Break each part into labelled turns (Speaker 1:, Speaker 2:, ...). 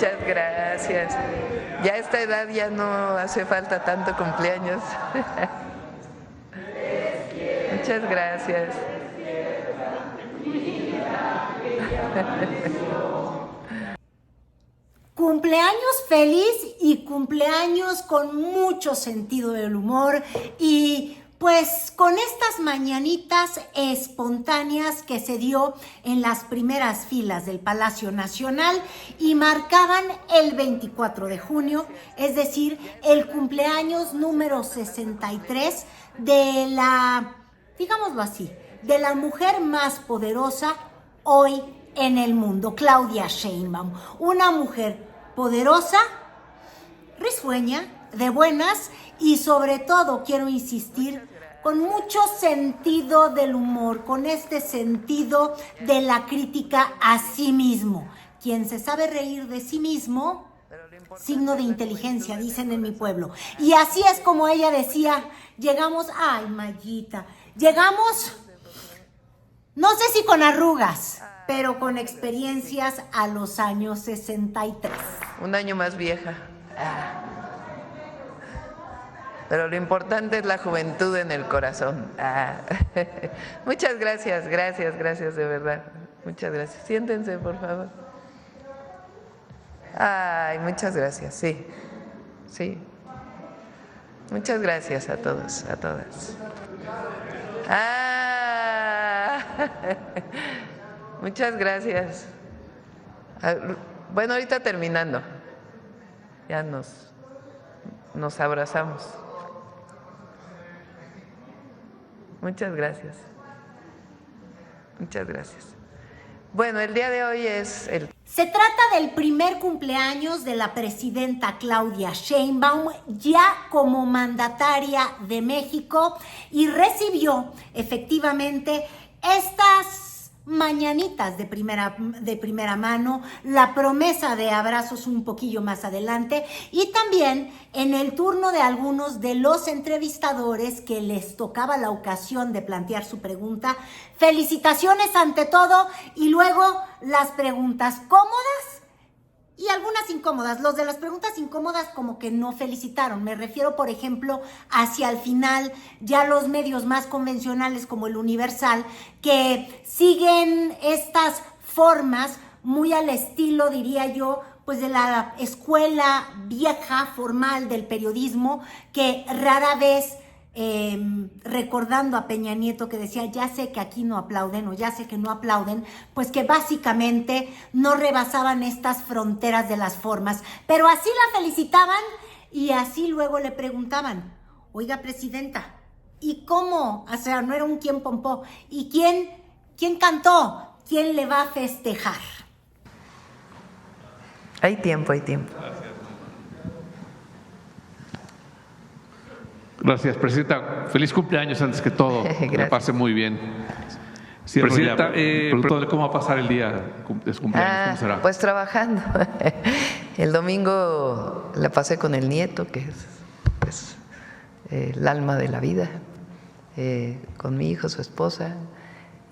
Speaker 1: Muchas gracias. Ya a esta edad ya no hace falta tanto cumpleaños. Muchas gracias.
Speaker 2: Cumpleaños feliz y cumpleaños con mucho sentido del humor y pues con estas mañanitas espontáneas que se dio en las primeras filas del Palacio Nacional y marcaban el 24 de junio, es decir, el cumpleaños número 63 de la, digámoslo así, de la mujer más poderosa hoy en el mundo, Claudia Sheinbaum, una mujer poderosa, risueña, de buenas y sobre todo, quiero insistir, con mucho sentido del humor, con este sentido de la crítica a sí mismo. Quien se sabe reír de sí mismo, signo de inteligencia, dicen en mi pueblo. Y así es como ella decía, llegamos, ay Mayita, llegamos, no sé si con arrugas, pero con experiencias a los años 63.
Speaker 1: Un año más vieja. Pero lo importante es la juventud en el corazón. Muchas gracias, gracias de verdad. Muchas gracias. Siéntense, por favor. Ay, muchas gracias, sí. Muchas gracias a todos, a todas. Muchas gracias. Bueno, ahorita terminando, ya nos abrazamos. Muchas gracias. Muchas gracias. Bueno, el día de hoy es el...
Speaker 2: Se trata del primer cumpleaños de la presidenta Claudia Sheinbaum, ya como mandataria de México, y recibió efectivamente estas mañanitas de primera mano, la promesa de abrazos un poquillo más adelante y también en el turno de algunos de los entrevistadores que les tocaba la ocasión de plantear su pregunta. Felicitaciones ante todo y luego las preguntas cómodas y algunas incómodas. Los de las preguntas incómodas como que no felicitaron. Me refiero, por ejemplo, hacia el final, ya los medios más convencionales como el Universal, que siguen estas formas muy al estilo, diría yo, pues de la escuela vieja, formal del periodismo, que rara vez... recordando a Peña Nieto que decía ya sé que aquí no aplauden o ya sé que no aplauden, pues que básicamente no rebasaban estas fronteras de las formas, pero así la felicitaban y así luego le preguntaban, oiga presidenta, ¿y cómo? O sea, no era un quién pompó, ¿y quién cantó? ¿Quién le va a festejar?
Speaker 1: Hay tiempo.
Speaker 3: Gracias, presidenta. Feliz cumpleaños antes que todo. Que la pase muy bien. Sí, presidenta, pregunto cómo va a pasar el día de su cumpleaños. ¿Cómo será?
Speaker 1: Pues trabajando. El domingo la pasé con el nieto, que es el alma de la vida, con mi hijo, su esposa.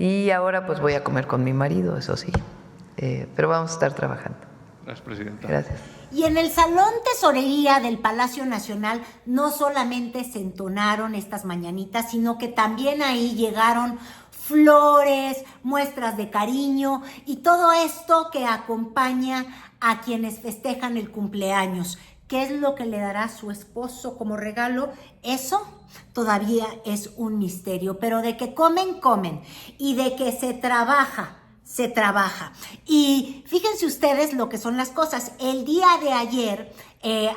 Speaker 1: Y ahora pues voy a comer con mi marido, eso sí. Pero vamos a estar trabajando.
Speaker 3: Gracias, presidenta.
Speaker 1: Gracias.
Speaker 2: Y en el Salón Tesorería del Palacio Nacional no solamente se entonaron estas mañanitas, sino que también ahí llegaron flores, muestras de cariño y todo esto que acompaña a quienes festejan el cumpleaños. ¿Qué es lo que le dará su esposo como regalo? Eso todavía es un misterio, pero de que comen y de que se trabaja. Y fíjense ustedes lo que son las cosas. El día de ayer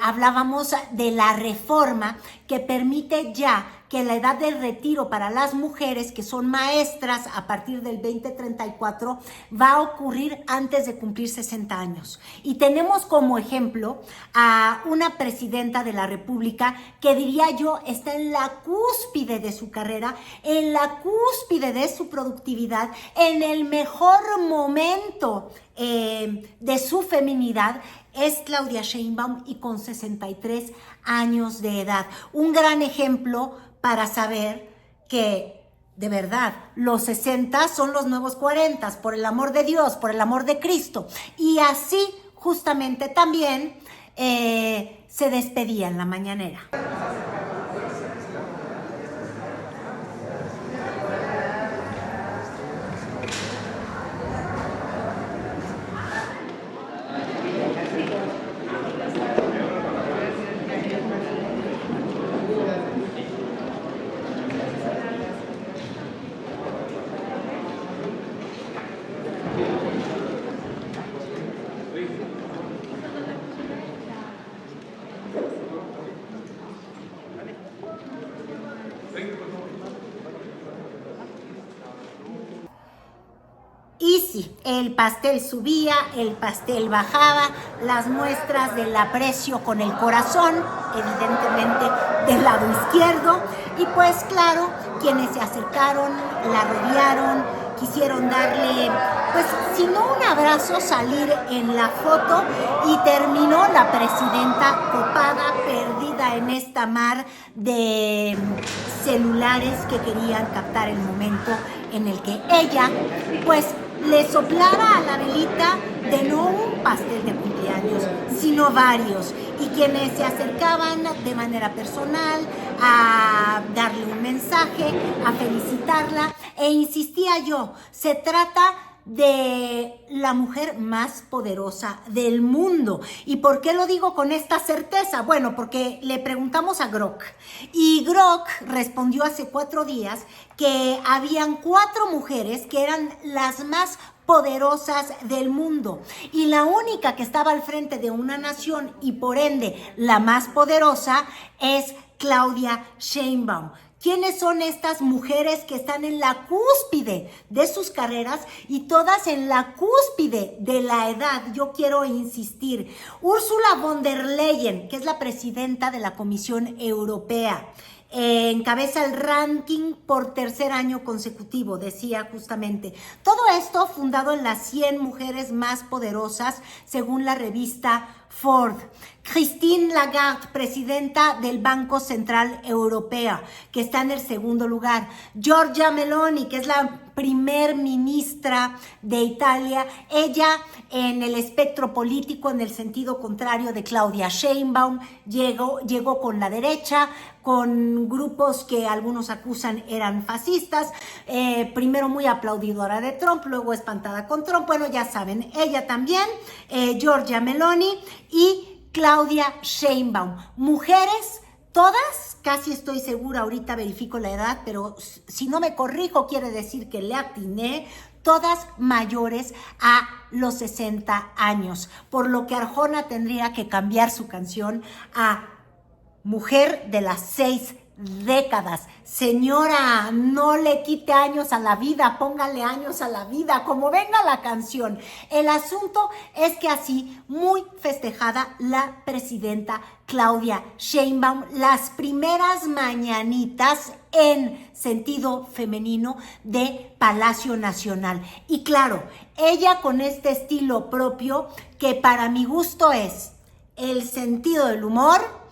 Speaker 2: hablábamos de la reforma que permite ya que la edad del retiro para las mujeres que son maestras a partir del 2034 va a ocurrir antes de cumplir 60 años. Y tenemos como ejemplo a una presidenta de la República que diría yo está en la cúspide de su carrera, en la cúspide de su productividad, en el mejor momento de su feminidad. Es Claudia Sheinbaum y con 63 años de edad. Un gran ejemplo para saber que, de verdad, los 60 son los nuevos 40, por el amor de Dios, por el amor de Cristo. Y así justamente también se despedía en la mañanera. Y sí, el pastel subía, el pastel bajaba, las muestras del aprecio con el corazón, evidentemente del lado izquierdo, y pues claro, quienes se acercaron, la rodearon, quisieron darle, pues si no un abrazo, salir en la foto, y terminó la presidenta copada, perdida en esta mar de celulares que querían captar el momento en el que ella, pues, le soplara a la velita de no un pastel de cumpleaños, sino varios, y quienes se acercaban de manera personal a darle un mensaje, a felicitarla, e insistía yo, se trata de la mujer más poderosa del mundo. ¿Y por qué lo digo con esta certeza? Bueno, porque le preguntamos a Grok, y Grok respondió hace 4 días que habían 4 mujeres que eran las más poderosas del mundo, y la única que estaba al frente de una nación, y por ende la más poderosa, es Claudia Sheinbaum. ¿Quiénes son estas mujeres que están en la cúspide de sus carreras y todas en la cúspide de la edad? Yo quiero insistir. Ursula von der Leyen, que es la presidenta de la Comisión Europea, encabeza el ranking por 3er año consecutivo, decía justamente. Todo esto fundado en las 100 mujeres más poderosas, según la revista Ford. Christine Lagarde, presidenta del Banco Central Europeo, que está en el 2º lugar. Giorgia Meloni, que es la primer ministra de Italia, ella en el espectro político en el sentido contrario de Claudia Sheinbaum, llegó con la derecha, con grupos que algunos acusan eran fascistas, primero muy aplaudidora de Trump, luego espantada con Trump. Bueno, ya saben, ella también, Giorgia Meloni y Claudia Sheinbaum, mujeres, todas, casi estoy segura, ahorita verifico la edad, pero si no me corrijo quiere decir que le atiné, todas mayores a los 60 años, por lo que Arjona tendría que cambiar su canción a Mujer de las 6 décadas. Señora, no le quite años a la vida, póngale años a la vida, como venga la canción. El asunto es que así, muy festejada la presidenta Claudia Sheinbaum, las primeras mañanitas en sentido femenino de Palacio Nacional. Y claro, ella con este estilo propio, que para mi gusto es el sentido del humor,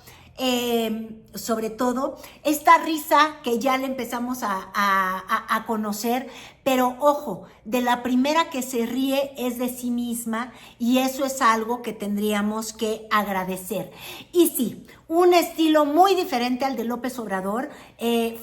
Speaker 2: sobre todo esta risa que ya le empezamos a conocer, pero ojo, de la primera que se ríe es de sí misma, y eso es algo que tendríamos que agradecer. Y sí, un estilo muy diferente al de López Obrador,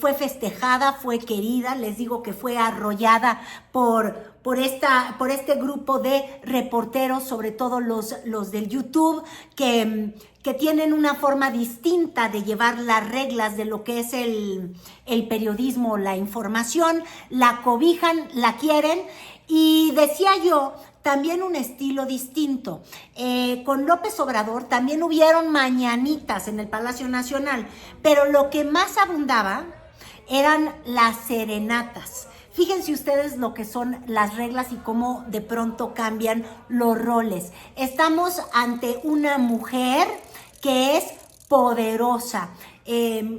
Speaker 2: fue festejada, fue querida, les digo que fue arrollada por este grupo de reporteros, sobre todo los del YouTube, que tienen una forma distinta de llevar las reglas de lo que es el periodismo, la información, la cobijan, la quieren, y decía yo, también un estilo distinto. Con López Obrador también hubieron mañanitas en el Palacio Nacional, pero lo que más abundaba eran las serenatas. Fíjense ustedes lo que son las reglas y cómo de pronto cambian los roles. Estamos ante una mujer que es poderosa.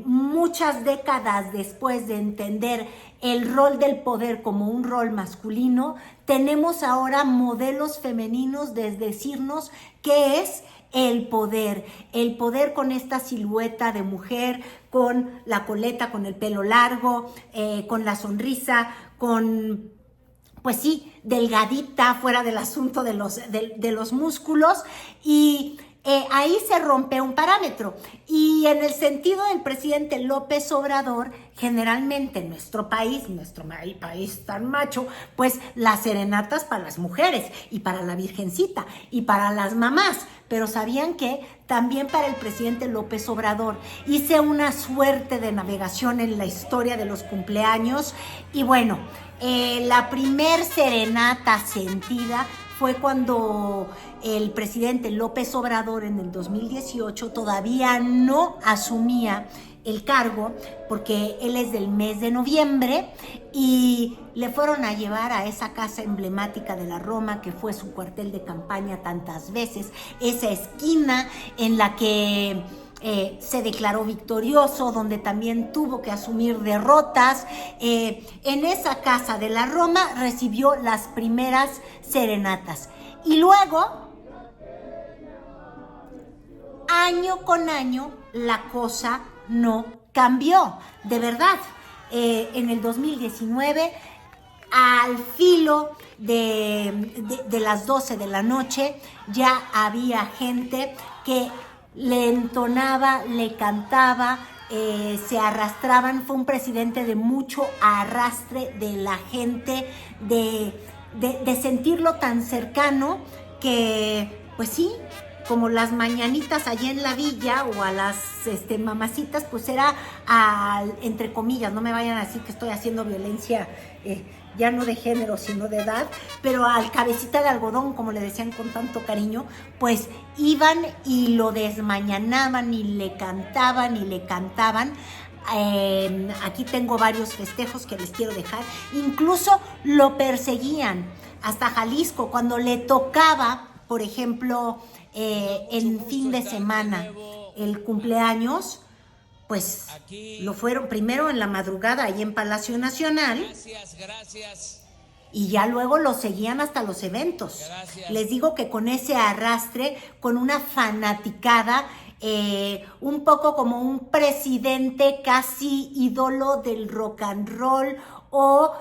Speaker 2: Muchas décadas después de entender el rol del poder como un rol masculino, tenemos ahora modelos femeninos de decirnos qué es el poder con esta silueta de mujer, con la coleta, con el pelo largo, con la sonrisa, con pues sí, delgadita, fuera del asunto de los músculos, y ahí se rompe un parámetro. Y en el sentido del presidente López Obrador, generalmente en nuestro país tan macho, pues las serenatas para las mujeres y para la virgencita y para las mamás. Pero ¿sabían qué? También para el presidente López Obrador. Hice una suerte de navegación en la historia de los cumpleaños y bueno, la primer serenata sentida fue cuando el presidente López Obrador en el 2018 todavía no asumía el cargo, porque él es del mes de noviembre, y le fueron a llevar a esa casa emblemática de la Roma, que fue su cuartel de campaña tantas veces, esa esquina en la que se declaró victorioso, donde también tuvo que asumir derrotas. En esa casa de la Roma recibió las primeras serenatas. Y luego, año con año, la cosa no cambió, de verdad. En el 2019, al filo de las 12 de la noche, ya había gente que le entonaba, le cantaba, se arrastraban. Fue un presidente de mucho arrastre de la gente, de sentirlo tan cercano que, pues sí, como las mañanitas allá en la villa o a las mamacitas, pues era, entre comillas, no me vayan a decir que estoy haciendo violencia, ya no de género, sino de edad, pero al cabecita de algodón, como le decían con tanto cariño, pues iban y lo desmañanaban y le cantaban y le cantaban. Aquí tengo varios festejos que les quiero dejar. Incluso lo perseguían hasta Jalisco cuando le tocaba, por ejemplo, en fin de semana, el cumpleaños, pues lo fueron primero en la madrugada ahí en Palacio Nacional. Gracias. Y ya luego lo seguían hasta los eventos. Gracias. Les digo que con ese arrastre, con una fanaticada, un poco como un presidente casi ídolo del rock and roll, o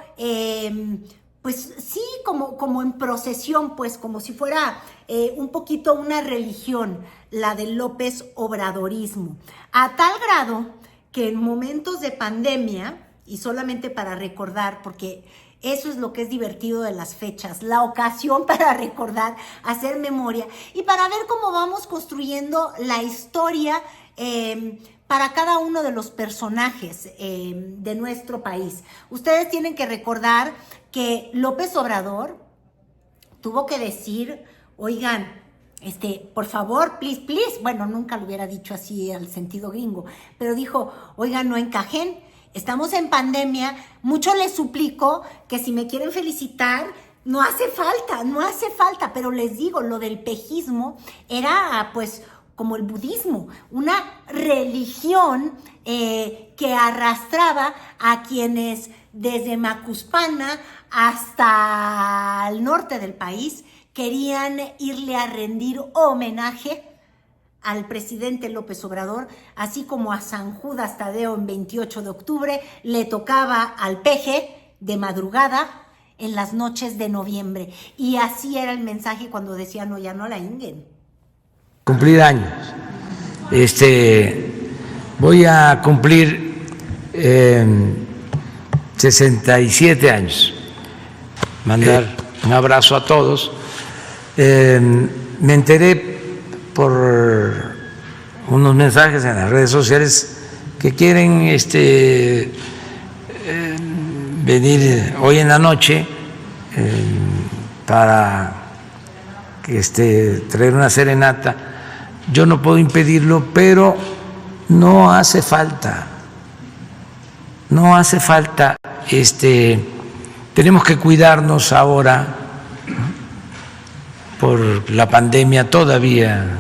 Speaker 2: pues sí, como en procesión, pues como si fuera un poquito una religión, la del López Obradorismo. A tal grado que en momentos de pandemia, y solamente para recordar, porque eso es lo que es divertido de las fechas, la ocasión para recordar, hacer memoria, y para ver cómo vamos construyendo la historia para cada uno de los personajes de nuestro país. Ustedes tienen que recordar que López Obrador tuvo que decir, oigan, por favor, please, please, bueno, nunca lo hubiera dicho así al sentido gringo, pero dijo, oigan, no encajen, estamos en pandemia, mucho les suplico que si me quieren felicitar, no hace falta, pero les digo, lo del pejismo era pues como el budismo, una religión que arrastraba a quienes desde Macuspana hasta el norte del país querían irle a rendir homenaje al presidente López Obrador, así como a San Judas Tadeo en 28 de octubre, le tocaba al peje de madrugada en las noches de noviembre. Y así era el mensaje cuando decían, no, ya no la inguen.
Speaker 4: Cumplir años. Voy a cumplir 67 años. Mandar un abrazo a todos. Me enteré por unos mensajes en las redes sociales que quieren venir hoy en la noche para traer una serenata. Yo no puedo impedirlo, pero no hace falta. No hace falta. Tenemos que cuidarnos ahora por la pandemia, todavía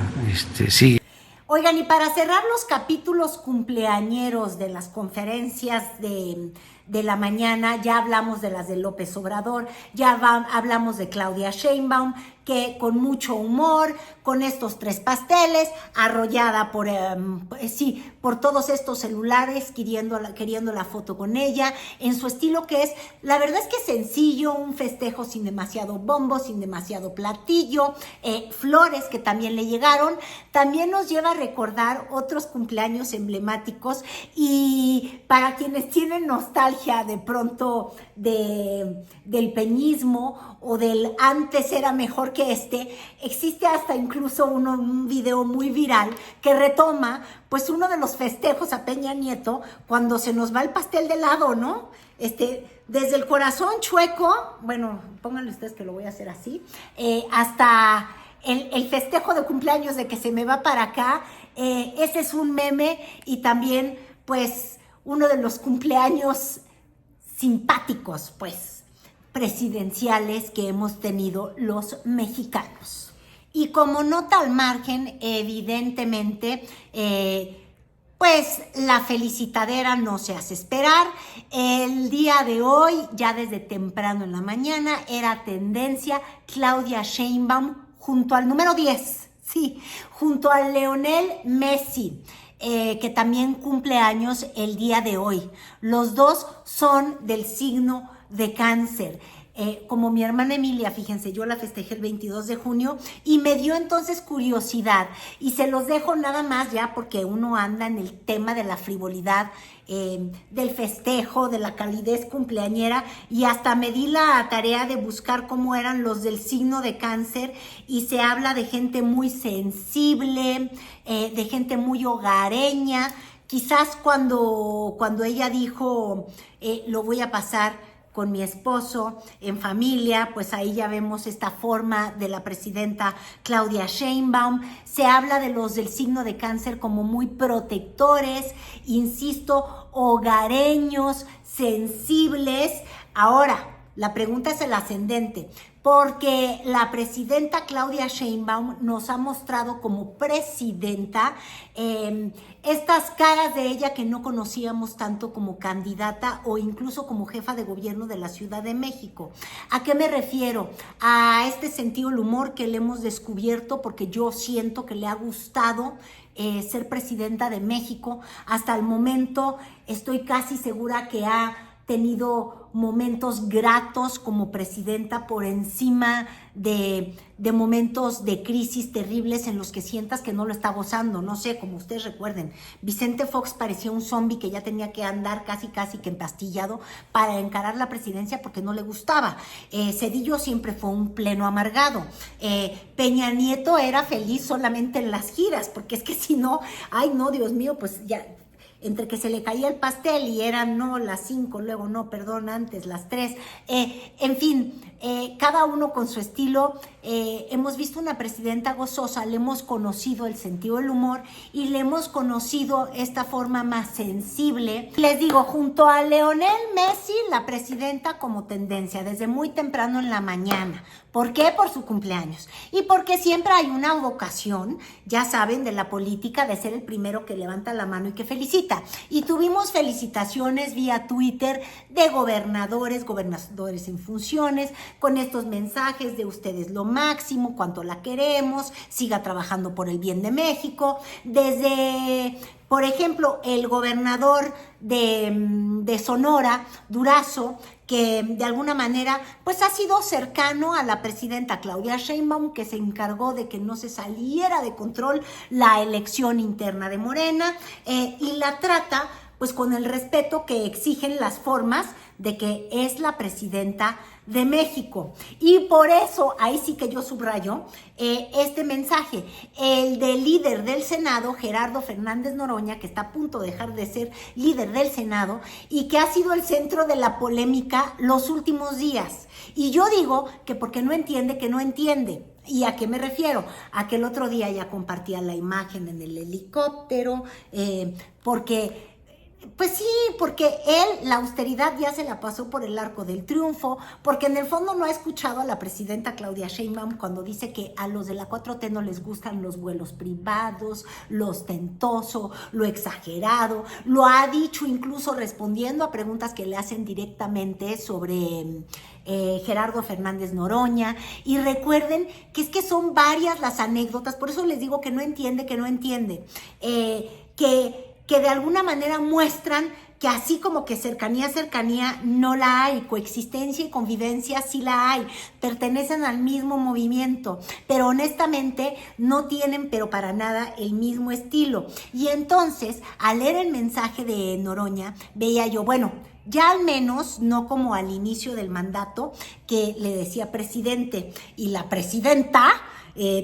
Speaker 4: sigue.
Speaker 2: Oigan, y para cerrar los capítulos cumpleañeros de las conferencias de la mañana, ya hablamos de las de López Obrador, ya hablamos de Claudia Sheinbaum, que con mucho humor, con estos 3 pasteles, arrollada por todos estos celulares, queriendo la foto con ella, en su estilo que es, la verdad es que sencillo, un festejo sin demasiado bombo, sin demasiado platillo, flores que también le llegaron. También nos lleva a recordar otros cumpleaños emblemáticos, y para quienes tienen nostalgia de pronto del peñismo o del antes era mejor que existe hasta incluso un video muy viral que retoma pues uno de los festejos a Peña Nieto cuando se nos va el pastel de lado, ¿no? Desde el corazón chueco, bueno, pónganle ustedes que lo voy a hacer así, hasta el festejo de cumpleaños de que se me va para acá. Ese es un meme, y también pues uno de los cumpleaños simpáticos, pues, presidenciales que hemos tenido los mexicanos. Y como nota al margen, evidentemente, pues la felicitadera no se hace esperar. El día de hoy, ya desde temprano en la mañana, era tendencia Claudia Sheinbaum junto al número 10, sí, junto a Lionel Messi, que también cumple años el día de hoy. Los dos son del signo de Cáncer. Como mi hermana Emilia, fíjense, yo la festejé el 22 de junio y me dio entonces curiosidad, y se los dejo nada más ya porque uno anda en el tema de la frivolidad, del festejo, de la calidez cumpleañera, y hasta me di la tarea de buscar cómo eran los del signo de Cáncer, y se habla de gente muy sensible, de gente muy hogareña. Quizás cuando ella dijo, lo voy a pasar con mi esposo, en familia, pues ahí ya vemos esta forma de la presidenta Claudia Sheinbaum. Se habla de los del signo de Cáncer como muy protectores, insisto, hogareños, sensibles. Ahora, la pregunta es el ascendente, porque la presidenta Claudia Sheinbaum nos ha mostrado como presidenta estas caras de ella que no conocíamos tanto como candidata o incluso como jefa de gobierno de la Ciudad de México. ¿A qué me refiero? A este sentido del humor que le hemos descubierto, porque yo siento que le ha gustado ser presidenta de México. Hasta el momento estoy casi segura que ha tenido momentos gratos como presidenta por encima de momentos de crisis terribles en los que sientas que no lo está gozando. No sé, como ustedes recuerden, Vicente Fox parecía un zombie que ya tenía que andar casi que empastillado para encarar la presidencia porque no le gustaba. Cedillo siempre fue un pleno amargado. Peña Nieto era feliz solamente en las giras, porque es que si no, ay no, Dios mío, pues ya entre que se le caía el pastel y eran no las 5, luego no, perdón, antes las 3, en fin, cada uno con su estilo. Hemos visto una presidenta gozosa, le hemos conocido el sentido del humor y le hemos conocido esta forma más sensible. Les digo, junto a Lionel Messi, la presidenta como tendencia desde muy temprano en la mañana. ¿Por qué? Por su cumpleaños. Y porque siempre hay una vocación, ya saben, de la política, de ser el primero que levanta la mano y que felicita. Y tuvimos felicitaciones vía Twitter de gobernadores en funciones, con estos mensajes de ustedes lo máximo, cuánto la queremos, siga trabajando por el bien de México. Desde, por ejemplo, el gobernador de Sonora, Durazo, que de alguna manera pues ha sido cercano a la presidenta Claudia Sheinbaum, que se encargó de que no se saliera de control la elección interna de Morena, y la trata pues con el respeto que exigen las formas de que es la presidenta de México. Y por eso, ahí sí que yo subrayo este mensaje, el del líder del Senado, Gerardo Fernández Noroña, que está a punto de dejar de ser líder del Senado y que ha sido el centro de la polémica los últimos días. Y yo digo que porque no entiende que no entiende. ¿Y a qué me refiero? A que el otro día ya compartía la imagen en el helicóptero, porque Pues sí, porque él la austeridad ya se la pasó por el arco del triunfo, porque en el fondo no ha escuchado a la presidenta Claudia Sheinbaum cuando dice que a los de la 4T no les gustan los vuelos privados, lo ostentoso, lo exagerado. Lo ha dicho incluso respondiendo a preguntas que le hacen directamente sobre Gerardo Fernández Noroña. Y recuerden que es que son varias las anécdotas, por eso les digo que no entiende, que de alguna manera muestran que así como que cercanía no la hay, coexistencia y convivencia sí la hay, pertenecen al mismo movimiento, pero honestamente no tienen pero para nada el mismo estilo. Y entonces, al leer el mensaje de Noroña, veía yo, bueno, ya al menos no como al inicio del mandato que le decía presidente y la presidenta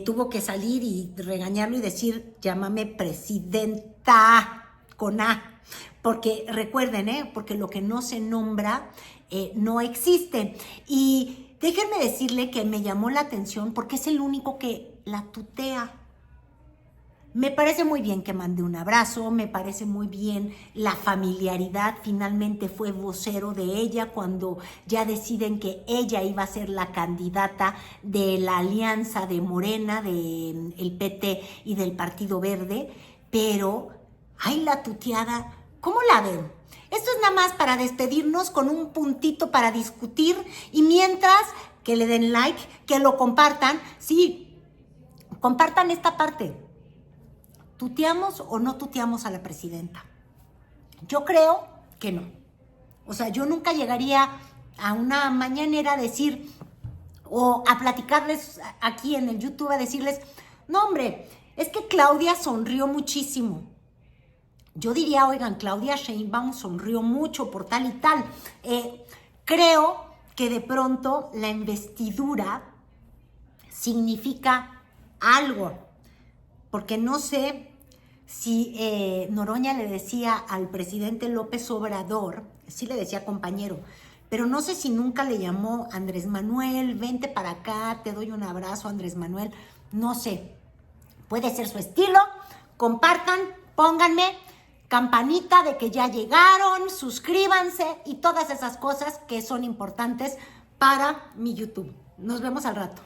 Speaker 2: tuvo que salir y regañarlo y decir, llámame presidenta con A, porque recuerden, porque lo que no se nombra no existe. Y déjenme decirle que me llamó la atención porque es el único que la tutea. Me parece muy bien que mande un abrazo, me parece muy bien la familiaridad, finalmente fue vocero de ella cuando ya deciden que ella iba a ser la candidata de la alianza de Morena, del PT y del Partido Verde, pero, ay, la tuteada, ¿cómo la ven? Esto es nada más para despedirnos con un puntito para discutir y mientras que le den like, que lo compartan, sí, compartan esta parte. ¿Tuteamos o no tuteamos a la presidenta? Yo creo que no. O sea, yo nunca llegaría a una mañanera a decir, o a platicarles aquí en el YouTube, a decirles, no hombre, es que Claudia sonrió muchísimo. Yo diría, oigan, Claudia Sheinbaum sonrió mucho por tal y tal. Creo que de pronto la investidura significa algo. Porque no sé si Noroña le decía al presidente López Obrador, sí le decía compañero, pero no sé si nunca le llamó Andrés Manuel, vente para acá, te doy un abrazo, Andrés Manuel, no sé. Puede ser su estilo, compartan, pónganme campanita de que ya llegaron, suscríbanse y todas esas cosas que son importantes para mi YouTube. Nos vemos al rato.